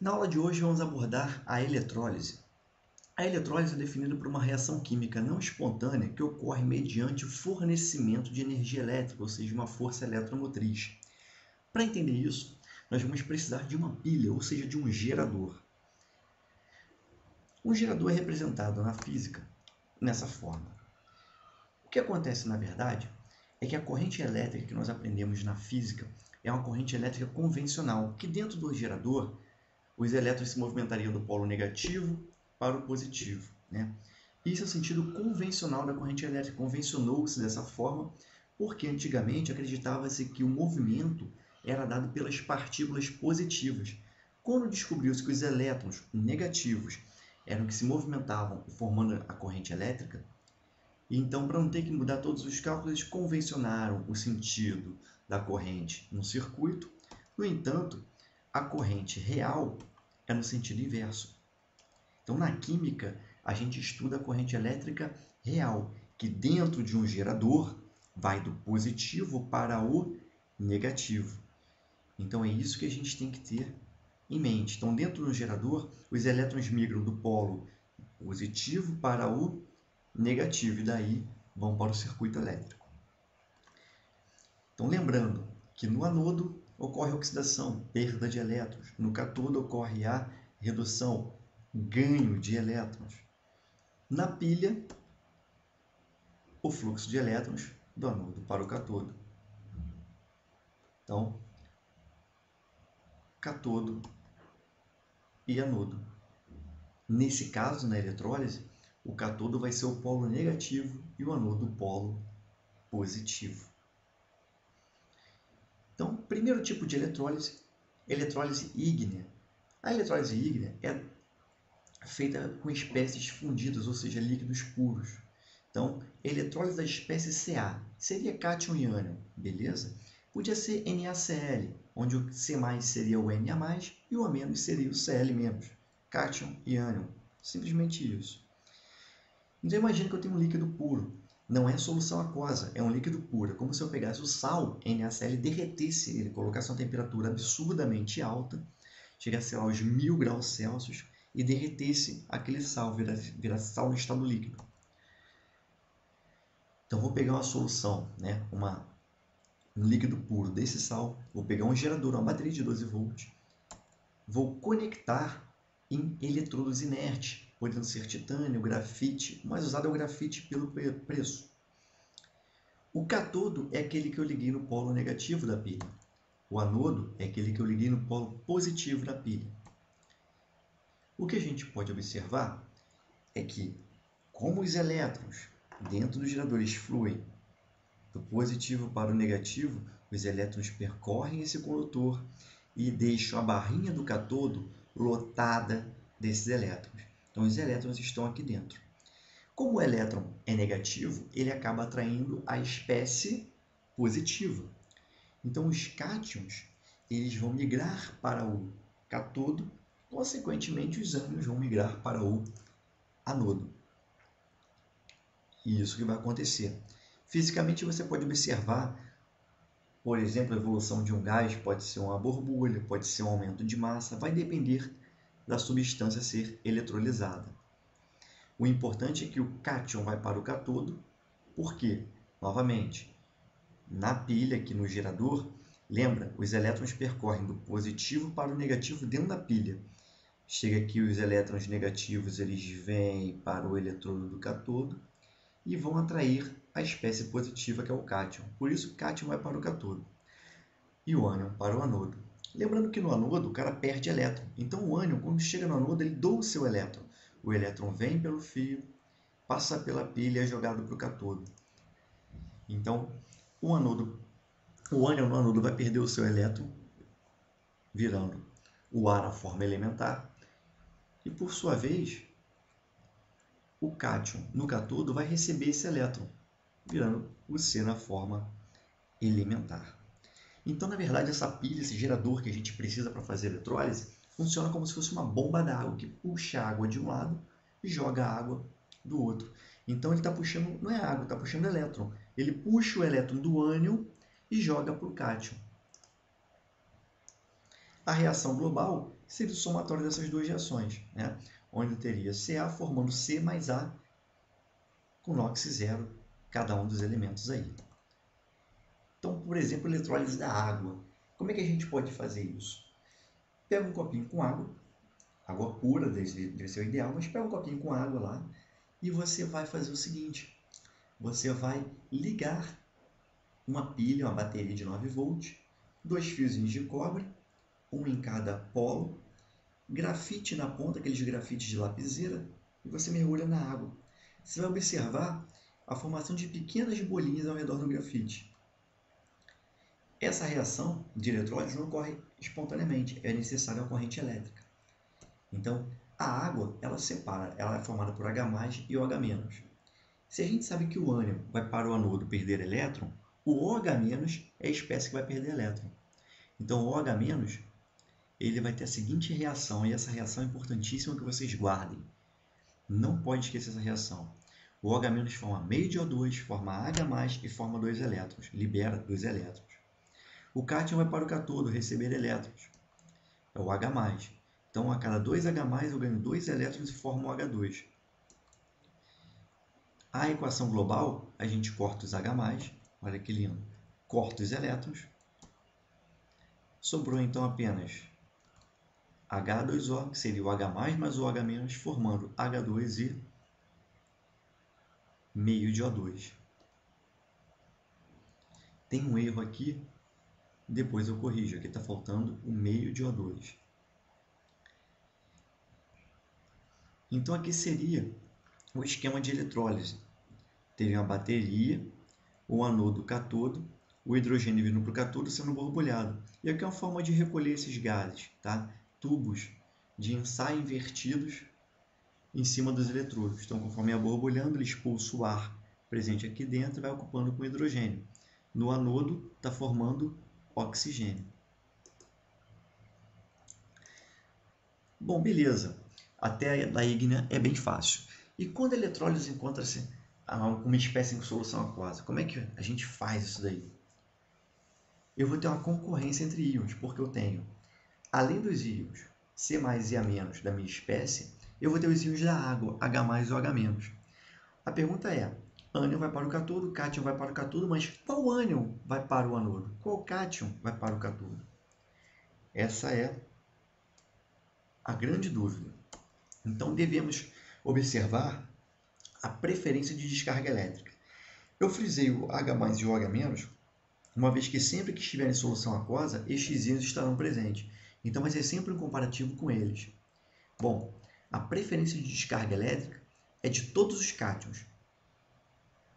Na aula de hoje vamos abordar a eletrólise. A eletrólise é definida por uma reação química não espontânea que ocorre mediante o fornecimento de energia elétrica, ou seja, uma força eletromotriz. Para entender isso, nós vamos precisar de uma pilha, ou seja, de um gerador. Um gerador é representado na física nessa forma. O que acontece, na verdade, é que a corrente elétrica que nós aprendemos na física é uma corrente elétrica convencional, que dentro do gerador os elétrons se movimentariam do polo negativo para o positivo, né? Isso é o sentido convencional da corrente elétrica. Convencionou-se dessa forma porque antigamente acreditava-se que o movimento era dado pelas partículas positivas. Quando descobriu-se que os elétrons negativos eram que se movimentavam formando a corrente elétrica, então, para não ter que mudar todos os cálculos, eles convencionaram o sentido da corrente no circuito. No entanto, a corrente real é no sentido inverso. Então, na química, a gente estuda a corrente elétrica real, que dentro de um gerador vai do positivo para o negativo. Então, é isso que a gente tem que ter em mente. Então, dentro do gerador, os elétrons migram do polo positivo para o negativo, e daí vão para o circuito elétrico. Então, lembrando que no anodo ocorre a oxidação, perda de elétrons. No cátodo ocorre a redução, ganho de elétrons. Na pilha, o fluxo de elétrons do anodo para o cátodo. Então, cátodo e anodo. Nesse caso, na eletrólise, o cátodo vai ser o polo negativo e o anodo o polo positivo. Então, primeiro tipo de eletrólise ígnea. A eletrólise ígnea é feita com espécies fundidas, ou seja, líquidos puros. Então, eletrólise da espécie Ca seria cátion e ânion, beleza? Podia ser NaCl, onde o C+ seria o Na+, e o A- seria o Cl-, cátion e ânion. Simplesmente isso. Então, imagine que eu tenho um líquido puro. Não é solução aquosa, é um líquido puro. É como se eu pegasse o sal, NaCl, derretesse ele, colocasse uma temperatura absurdamente alta, chegasse lá aos 1000 graus Celsius, e derretesse aquele sal, virasse sal no estado líquido. Então, vou pegar uma solução, né? Um líquido puro desse sal, vou pegar um gerador, uma bateria de 12 volts, vou conectar em eletrodos inertes, podendo ser titânio, grafite. O mais usado é o grafite pelo preço. O cátodo é aquele que eu liguei no polo negativo da pilha. O anodo é aquele que eu liguei no polo positivo da pilha. O que a gente pode observar é que, como os elétrons dentro dos geradores fluem do positivo para o negativo, os elétrons percorrem esse condutor e deixam a barrinha do cátodo lotada desses elétrons. Então, os elétrons estão aqui dentro. Como o elétron é negativo, ele acaba atraindo a espécie positiva. Então, os cátions eles vão migrar para o cátodo, consequentemente, os ânions vão migrar para o anodo. E isso que vai acontecer. Fisicamente, você pode observar, por exemplo, a evolução de um gás pode ser uma borbulha, pode ser um aumento de massa, vai depender da substância a ser eletrolizada. O importante é que o cátion vai para o cátodo, porque, novamente, na pilha, aqui no gerador, lembra, os elétrons percorrem do positivo para o negativo dentro da pilha. Chega aqui os elétrons negativos, eles vêm para o eletrodo do cátodo e vão atrair a espécie positiva, que é o cátion. Por isso, o cátion vai para o cátodo e o ânion para o anodo. Lembrando que no anodo o cara perde elétron. Então, o ânion, quando chega no anodo, ele doa o seu elétron. O elétron vem pelo fio, passa pela pilha e é jogado para o cátodo. Então, o ânion no anodo vai perder o seu elétron, virando o A na forma elementar. E, por sua vez, o cátion no cátodo vai receber esse elétron, virando o C na forma elementar. Então, na verdade, essa pilha, esse gerador que a gente precisa para fazer eletrólise, funciona como se fosse uma bomba d'água que puxa a água de um lado e joga a água do outro. Então, ele está puxando, não é água, está puxando elétron. Ele puxa o elétron do ânion e joga para o cátion. A reação global seria o somatório dessas duas reações, né? Onde eu teria Ca formando C mais A com NOx zero, cada um dos elementos aí. Então, por exemplo, eletrólise da água. Como é que a gente pode fazer isso? Pega um copinho com água pura, deve ser o ideal, mas pega um copinho com água lá e você vai fazer o seguinte, você vai ligar uma pilha, uma bateria de 9 volts, 2 fiozinhos de cobre, um em cada polo, grafite na ponta, aqueles grafites de lapiseira, e você mergulha na água. Você vai observar a formação de pequenas bolinhas ao redor do grafite. Essa reação de eletrólise não ocorre espontaneamente, é necessária a corrente elétrica. Então, a água, ela separa, ela é formada por H+, e OH-. Se a gente sabe que o ânion vai para o anodo perder elétron, o OH- é a espécie que vai perder elétron. Então, o OH- ele vai ter a seguinte reação, e essa reação é importantíssima que vocês guardem. Não pode esquecer essa reação. O OH- forma meio de O2, forma H+, e forma 2 elétrons, libera 2 elétrons. O cátion vai para o cátodo receber elétrons, é o H+. Então, a cada 2 H+, eu ganho 2 elétrons e formo o H2. A equação global, a gente corta os H+, olha que lindo, corta os elétrons, sobrou então apenas H2O, que seria o H+, mais o OH-, formando H2 e meio de O2. Tem um erro aqui, depois eu corrijo, aqui está faltando o meio de O2. Então aqui seria o esquema de eletrólise. Teria uma bateria, o anodo, o cátodo, o hidrogênio vindo para o cátodo sendo borbulhado. E aqui é uma forma de recolher esses gases, tá? Tubos de ensaio invertidos em cima dos eletrodos. Então, conforme é borbulhando, ele expulsa o ar presente aqui dentro e vai ocupando com hidrogênio. No anodo, está formando oxigênio. Bom, beleza. Até a ígnea é bem fácil. E quando a eletrólise encontra-se uma espécie em solução aquosa, como é que a gente faz isso daí? Eu vou ter uma concorrência entre íons, porque eu tenho, além dos íons C+, e A- da minha espécie, eu vou ter os íons da água, H+, e OH-. A pergunta é, ânion vai para o cátodo, cátion vai para o cátodo, mas qual ânion vai para o anodo? Qual cátion vai para o cátodo? Essa é a grande dúvida. Então, devemos observar a preferência de descarga elétrica. Eu frisei o H+ e o OH-, uma vez que sempre que estiver em solução aquosa, estes íons estarão presentes. Então, vai ser sempre um comparativo com eles. Bom, a preferência de descarga elétrica é de todos os cátions.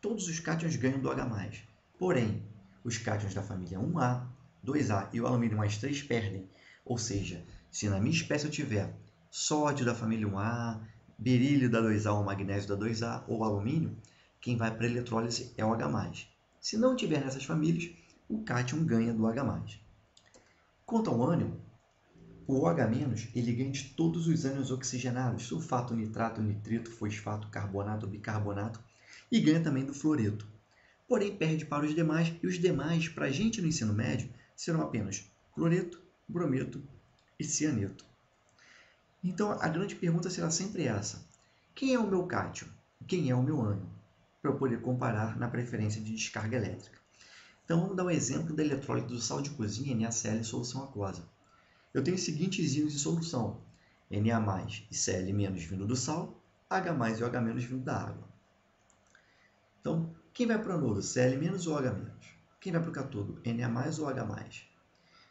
Todos os cátions ganham do H+. Porém, os cátions da família 1A, 2A e o alumínio mais 3 perdem. Ou seja, se na minha espécie eu tiver sódio da família 1A, berílio da 2A ou magnésio da 2A ou alumínio, quem vai para a eletrólise é o H+. Se não tiver nessas famílias, o cátion ganha do H+. Quanto ao ânion, o OH- ele ganha de todos os ânions oxigenados, sulfato, nitrato, nitrito, fosfato, carbonato, bicarbonato, e ganha também do fluoreto. Porém, perde para os demais, e os demais, para a gente no ensino médio, serão apenas cloreto, brometo e cianeto. Então, a grande pergunta será sempre essa. Quem é o meu cátion? Quem é o meu ânion? Para eu poder comparar na preferência de descarga elétrica. Então, vamos dar um exemplo da eletrólise do sal de cozinha NaCl em solução aquosa. Eu tenho os seguintes íons em solução, Na+ e Cl- vindo do sal, H+ e OH- vindo da água. Então, quem vai para o anodo, Cl- ou OH-? Quem vai para o cátodo, Na+ ou H+?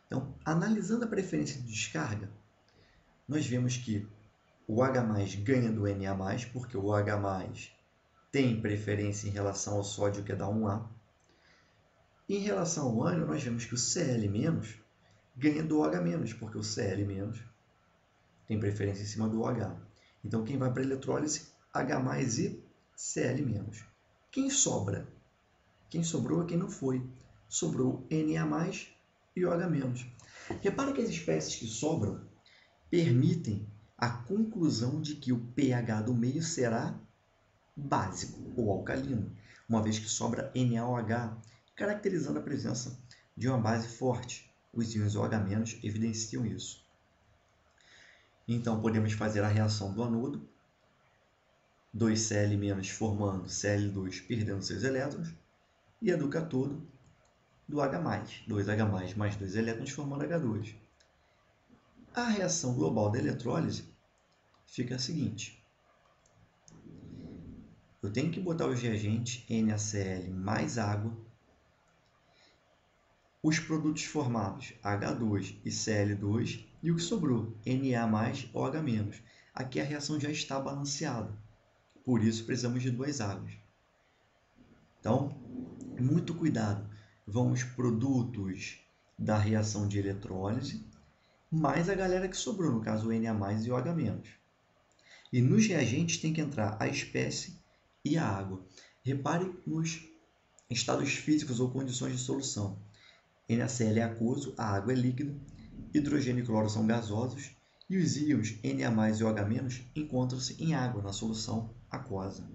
Então, analisando a preferência de descarga, nós vemos que o H+ ganha do Na+, porque o H+ tem preferência em relação ao sódio, que é da 1A. Em relação ao ânion, nós vemos que o Cl- ganha do OH-, porque o Cl- tem preferência em cima do OH. Então, quem vai para a eletrólise? H+ e Cl-. Quem sobra? Quem sobrou é quem não foi. Sobrou Na+ e OH-. Repara que as espécies que sobram permitem a conclusão de que o pH do meio será básico ou alcalino, uma vez que sobra NaOH, caracterizando a presença de uma base forte. Os íons OH- evidenciam isso. Então, podemos fazer a reação do anodo, 2Cl- formando Cl2 perdendo seus elétrons, e a do cátodo, do H+, 2H+, mais 2 elétrons formando H2. A reação global da eletrólise fica a seguinte. Eu tenho que botar os reagentes NaCl mais água, os produtos formados H2 e Cl2 e o que sobrou, Na mais OH-. Aqui a reação já está balanceada, por isso precisamos de duas águas. Então, muito cuidado, vão os produtos da reação de eletrólise, mais a galera que sobrou, no caso o Na e o OH-. E nos reagentes tem que entrar a espécie e a água. Repare nos estados físicos ou condições de solução. NaCl é aquoso, a água é líquida, hidrogênio e cloro são gasosos e os íons Na+, e OH- encontram-se em água na solução aquosa.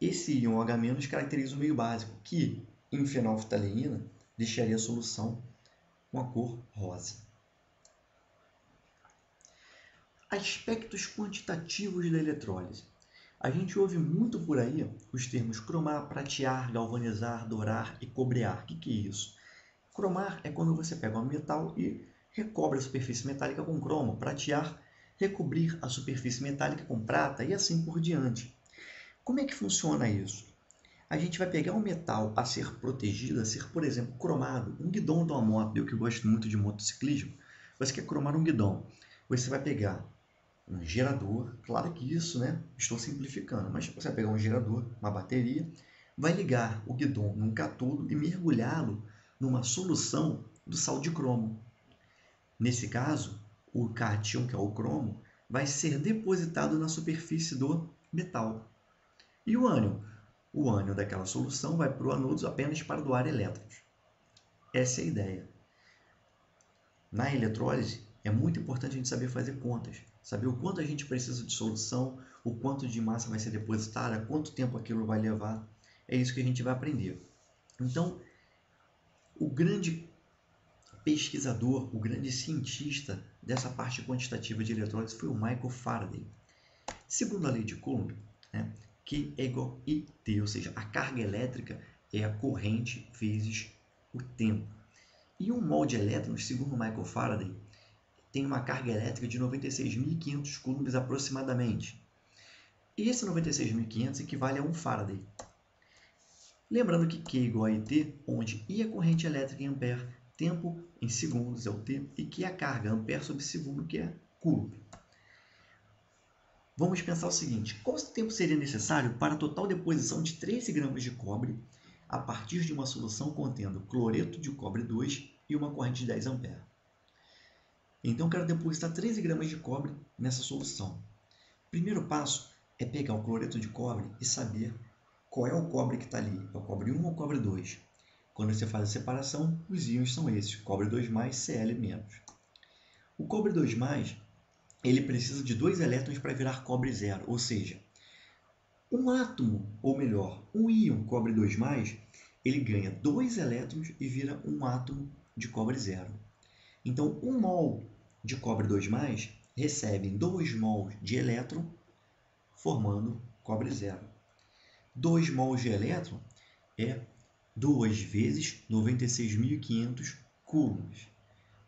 Esse íon OH- caracteriza o meio básico, que em fenolftaleína deixaria a solução com a cor rosa. Aspectos quantitativos da eletrólise. A gente ouve muito por aí os termos cromar, pratear, galvanizar, dourar e cobrear. O que é isso? Cromar é quando você pega um metal e recobre a superfície metálica com cromo. Pratear, recobrir a superfície metálica com prata e assim por diante. Como é que funciona isso? A gente vai pegar um metal a ser protegido, a ser, por exemplo, cromado. Um guidão de uma moto, eu que gosto muito de motociclismo, você quer cromar um guidão. Você vai pegar um gerador, claro que isso, né? Estou simplificando, mas você vai pegar um gerador, uma bateria, vai ligar o guidão num cátodo e mergulhá-lo numa solução do sal de cromo. Nesse caso, o cátion, que é o cromo, vai ser depositado na superfície do metal. E o ânion? O ânion daquela solução vai para o anodo apenas para doar elétrons. Essa é a ideia. Na eletrólise, é muito importante a gente saber fazer contas, saber o quanto a gente precisa de solução, o quanto de massa vai ser depositada, quanto tempo aquilo vai levar. É isso que a gente vai aprender. Então, o grande pesquisador, o grande cientista dessa parte quantitativa de eletrólise foi o Michael Faraday. Segundo a lei de Coulomb, né, Q é igual a IT, ou seja, a carga elétrica é a corrente vezes o tempo. E um mol de elétrons, segundo Michael Faraday, tem uma carga elétrica de 96.500 coulombs aproximadamente. E esse 96.500 equivale a 1 Faraday. Lembrando que Q é igual a IT, onde I é a corrente elétrica em ampere, tempo em segundos é o T, e Q é a carga, ampere sobre segundo, que é coulomb. Vamos pensar o seguinte, qual tempo seria necessário para a total deposição de 13 gramas de cobre a partir de uma solução contendo cloreto de cobre 2 e uma corrente de 10 ampere? Então, eu quero depositar 13 gramas de cobre nessa solução. O primeiro passo é pegar o cloreto de cobre e saber qual é o cobre que está ali. É o cobre 1 ou o cobre 2? Quando você faz a separação, os íons são esses, cobre 2+, Cl-. O cobre 2+, ele precisa de 2 elétrons para virar cobre 0, ou seja, um átomo, ou melhor, um íon cobre 2+, ele ganha 2 elétrons e vira um átomo de cobre 0. Então, 1 mol de cobre 2+, recebe 2 mols de elétron, formando cobre 0. 2 mols de elétron é 2 vezes 96.500 coulombs.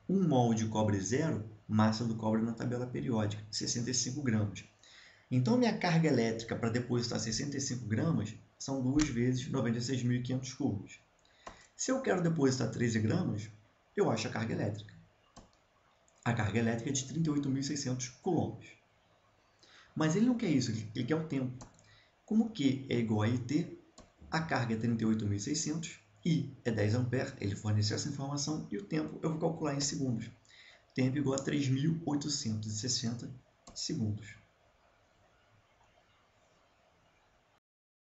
1 mol de cobre 0, massa do cobre na tabela periódica, 65 gramas. Então, minha carga elétrica para depositar 65 gramas são 2 vezes 96.500 coulombs. Se eu quero depositar 13 gramas, eu acho a carga elétrica. A carga elétrica é de 38.600 coulombs. Mas ele não quer isso, ele quer o tempo. Como Q é igual a IT, a carga é 38.600, I é 10 ampere, ele forneceu essa informação, e o tempo eu vou calcular em segundos. Tempo igual a 3.860 segundos.